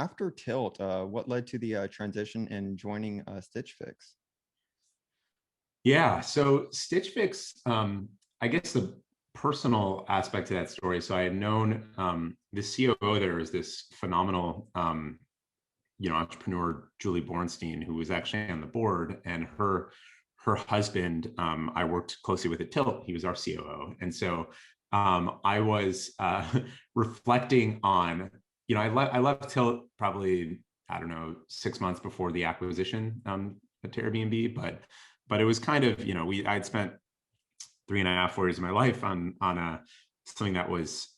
after Tilt, what led to the transition in joining Stitch Fix? Yeah, so Stitch Fix, I guess the personal aspect to that story. So I had known the COO there is this phenomenal, entrepreneur, Julie Bornstein, who was actually on the board, and her husband, I worked closely with at Tilt. He was our COO, and so I was reflecting on, I left Tilt probably, I don't know, 6 months before the acquisition to Airbnb, but it was kind of, I'd spent 3.5 years of my life on something that was,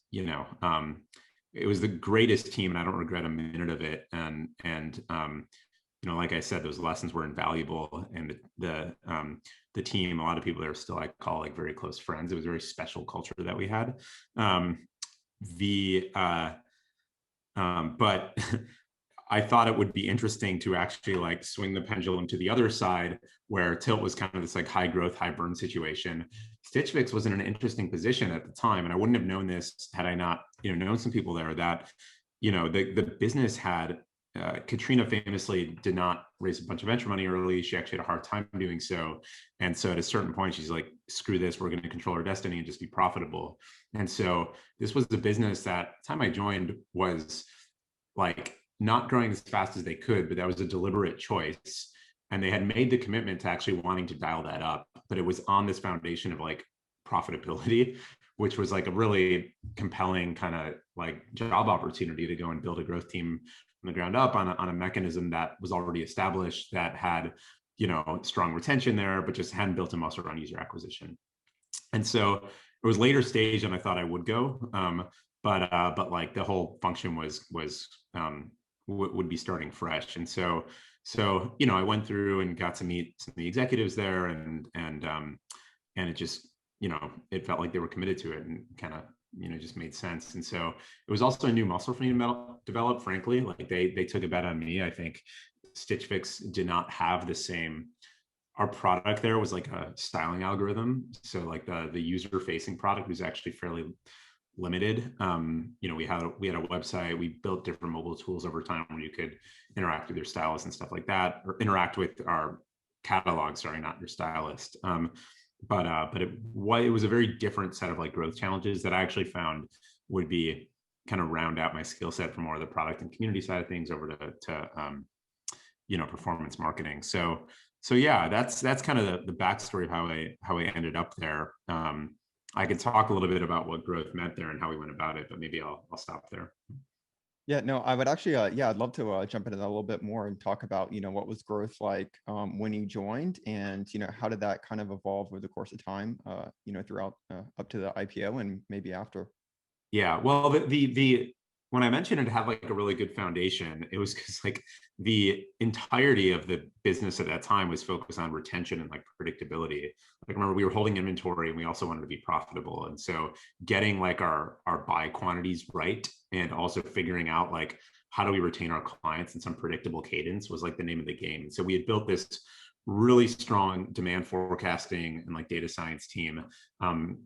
it was the greatest team, and I don't regret a minute of it. And like I said, those lessons were invaluable, and the team, a lot of people there still I call like very close friends. It was a very special culture that we had. But I thought it would be interesting to actually like swing the pendulum to the other side, where Tilt was kind of this like high growth, high burn situation. Stitch Fix was in an interesting position at the time, and I wouldn't have known this had I not, known some people there, that, the business had, Katrina famously did not raise a bunch of venture money early. She actually had a hard time doing so. And so at a certain point, she's like, screw this, we're going to control our destiny and just be profitable. And so this was the business that the time I joined was like not growing as fast as they could, but that was a deliberate choice. And they had made the commitment to actually wanting to dial that up, but it was on this foundation of like profitability, which was like a really compelling kind of like job opportunity to go and build a growth team from the ground up on a mechanism that was already established, that had, strong retention there, but just hadn't built a muscle around user acquisition. And so it was later stage than I thought I would go. But like the whole function would be starting fresh. And so I went through and got to meet some of the executives there, and it just, it felt like they were committed to it, and kind of, just made sense. And so it was also a new muscle for me to develop, frankly. Like they took a bet on me. I think Stitch Fix did not have the same, our product there was like a styling algorithm. So like the user facing product was actually fairly limited. We had a website. We built different mobile tools over time where you could interact with your stylist and stuff like that, or interact with our catalog. Sorry, not your stylist. But it was a very different set of like growth challenges that I actually found would be kind of round out my skill set from more of the product and community side of things over to performance marketing. So yeah, that's kind of the backstory of how I ended up there. I could talk a little bit about what growth meant there and how we went about it, but maybe I'll stop there. Yeah, no, I would actually, I'd love to jump into that a little bit more and talk about, what was growth like when you joined, and, how did that kind of evolve over the course of time, throughout up to the IPO and maybe after? Yeah, well, the when I mentioned it had like a really good foundation, it was because like the entirety of the business at that time was focused on retention and like predictability. Like remember, we were holding inventory and we also wanted to be profitable. And so getting like our buy quantities right, and also figuring out like how do we retain our clients in some predictable cadence was like the name of the game. So we had built this really strong demand forecasting and like data science team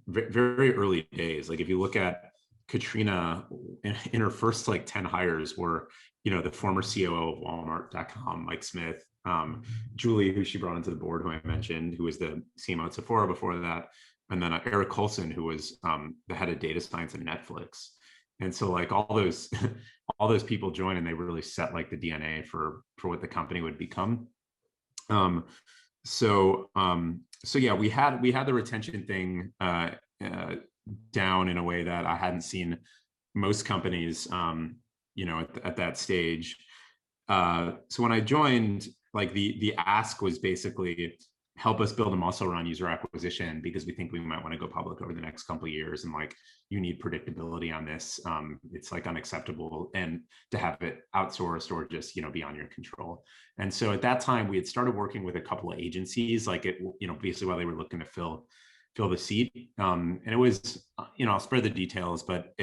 very early days. Like if you look at Katrina in her first like 10 hires were, the former COO of Walmart.com, Mike Smith, Julie, who she brought into the board, who I mentioned, who was the CMO at Sephora before that, and then Eric Colson, who was the head of data science at Netflix. And so like all those all those people joined, and they really set like the DNA for what the company would become. So yeah, we had the retention thing down in a way that I hadn't seen most companies, at that stage. So when I joined, like the ask was basically help us build a muscle around user acquisition, because we think we might want to go public over the next couple of years, and like you need predictability on this. It's like unacceptable and to have it outsourced or just beyond your control. And so at that time we had started working with a couple of agencies, like it basically while they were looking to fill the seat. And it was, I'll spare the details, but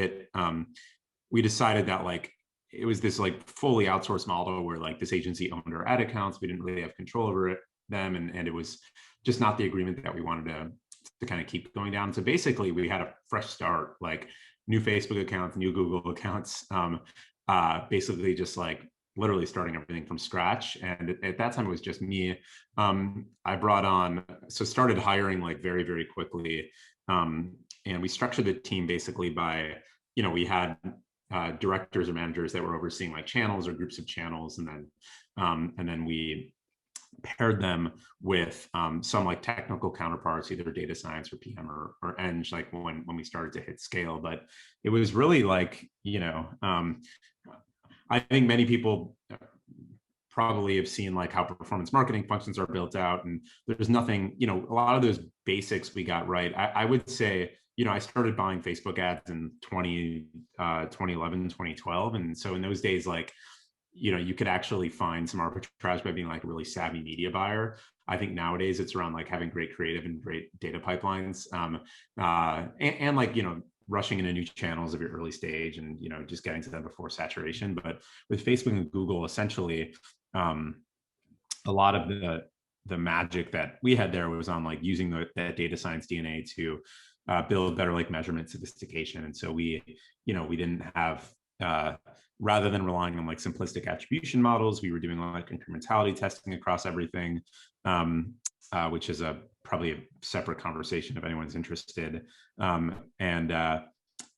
we decided that like it was this like fully outsourced model where like this agency owned our ad accounts. We didn't really have control over them. And it was just not the agreement that we wanted to kind of keep going down. So basically we had a fresh start, like new Facebook accounts, new Google accounts. basically just like literally starting everything from scratch. And at that time, it was just me. I brought on, so started hiring like very, very quickly. And we structured the team basically by, we had directors or managers that were overseeing like channels or groups of channels. And then we paired them with some like technical counterparts, either data science or PM or Eng, like when we started to hit scale. But it was really like, I think many people probably have seen like how performance marketing functions are built out, and there's nothing, a lot of those basics we got right. I would say, I started buying Facebook ads in 2011, 2012. And so in those days, like, you could actually find some arbitrage by being like a really savvy media buyer. I think nowadays it's around like having great creative and great data pipelines, and like, rushing into new channels of your early stage and, just getting to them before saturation. But with Facebook and Google, essentially, a lot of the magic that we had there was on like using that data science DNA to build better like measurement sophistication. And so we didn't have, rather than relying on like simplistic attribution models, we were doing like incrementality testing across everything, which is probably a separate conversation if anyone's interested. And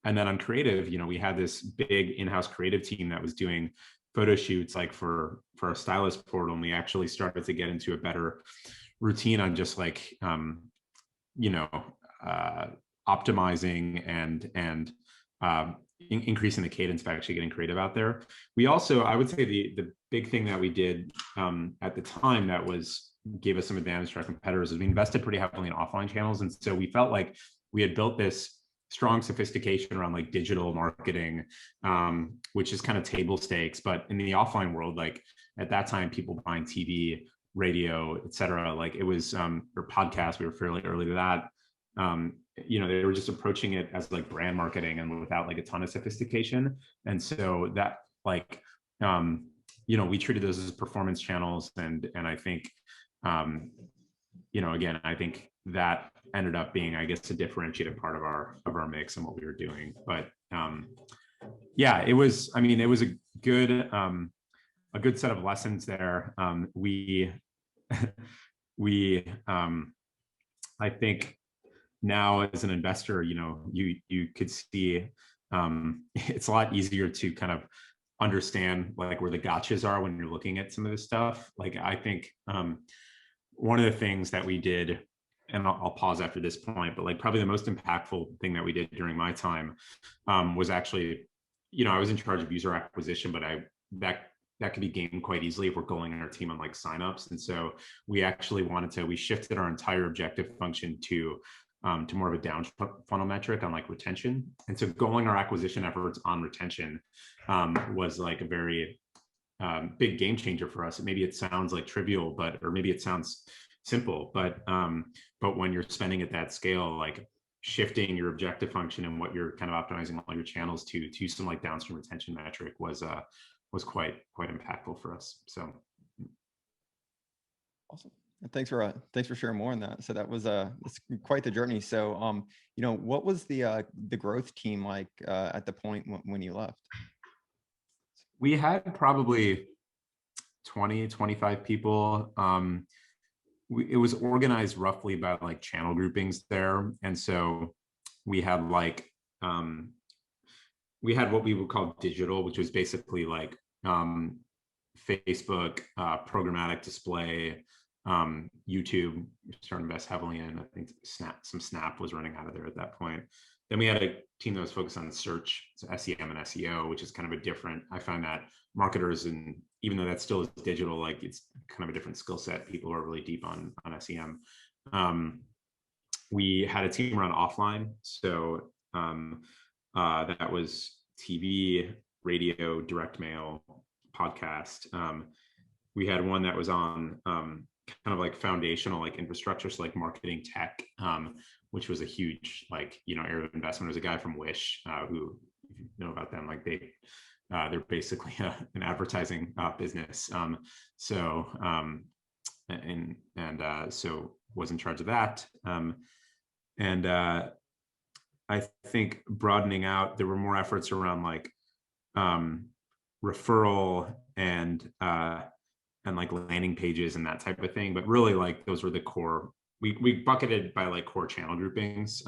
then on creative, we had this big in-house creative team that was doing photo shoots like for a stylist portal, and we actually started to get into a better routine on just like optimizing and increasing the cadence of actually getting creative out there. We also, I would say the big thing that we did at the time that gave us some advantage to our competitors is we invested pretty heavily in offline channels. And so we felt like we had built this strong sophistication around like digital marketing, which is kind of table stakes. But in the offline world, like at that time, people buying TV, radio, et cetera, like it was, or podcasts, we were fairly early to that. They were just approaching it as like brand marketing and without like a ton of sophistication. And so that like, we treated those as performance channels. And I think, again, I think that ended up being, I guess, a differentiated part of our mix and what we were doing. But yeah, it was a good set of lessons there. I think now as an investor, you could see it's a lot easier to kind of understand like where the gotchas are when you're looking at some of this stuff. Like I think one of the things that we did, and I'll pause after this point, but like probably the most impactful thing that we did during my time was actually, I was in charge of user acquisition, but that could be gained quite easily if we're going our team on like signups. And so we actually we shifted our entire objective function to more of a down funnel metric on like retention. And so going our acquisition efforts on retention was like a very big game changer for us. Maybe it sounds like trivial, or maybe it sounds simple, but when you're spending at that scale, like shifting your objective function and what you're kind of optimizing all your channels to some like downstream retention metric was quite impactful for us. So awesome. Thanks for sharing more on that. So that was it's quite the journey. So what was the growth team like at the point when you left? We had probably 20, 25 people. It was organized roughly by like channel groupings there. And so we had like, we had what we would call digital, which was basically like Facebook, programmatic display, YouTube, starting to invest heavily in. I think Snap was running out of there at that point. Then we had a team that was focused on search, so SEM and SEO, which is kind of a different, I find that marketers, and even though that still is digital, like it's kind of a different skill set. People are really deep on SEM. We had a team around offline. So that was TV, radio, direct mail, podcast. We had one that was on kind of like foundational like infrastructure, so like marketing tech, which was a huge like area of investment. There's a guy from Wish who, if you know about them, like they're basically an advertising business. So was in charge of that. And I think broadening out, there were more efforts around like referral and like landing pages and that type of thing. But really, like those were the core. We bucketed by like core channel groupings.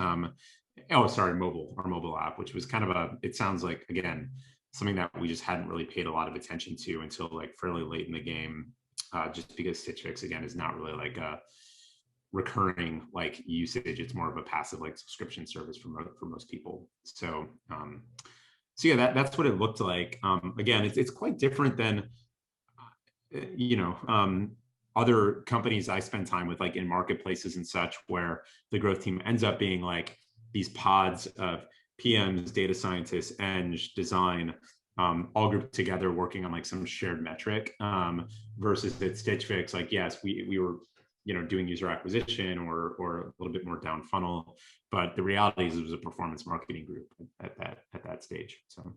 Oh, sorry, our mobile app, which was kind of it sounds like, again, something that we just hadn't really paid a lot of attention to until like fairly late in the game, just because Stitch Fix, again, is not really like a recurring like usage. It's more of a passive like subscription service for most people. So so yeah, that's what it looked like. Again, it's quite different than other companies I spend time with, like in marketplaces and such, where the growth team ends up being like these pods of PMs, data scientists, eng, design, all grouped together working on like some shared metric, versus at Stitch Fix, like, yes, we were doing user acquisition or a little bit more down funnel, but the reality is it was a performance marketing group at that stage. So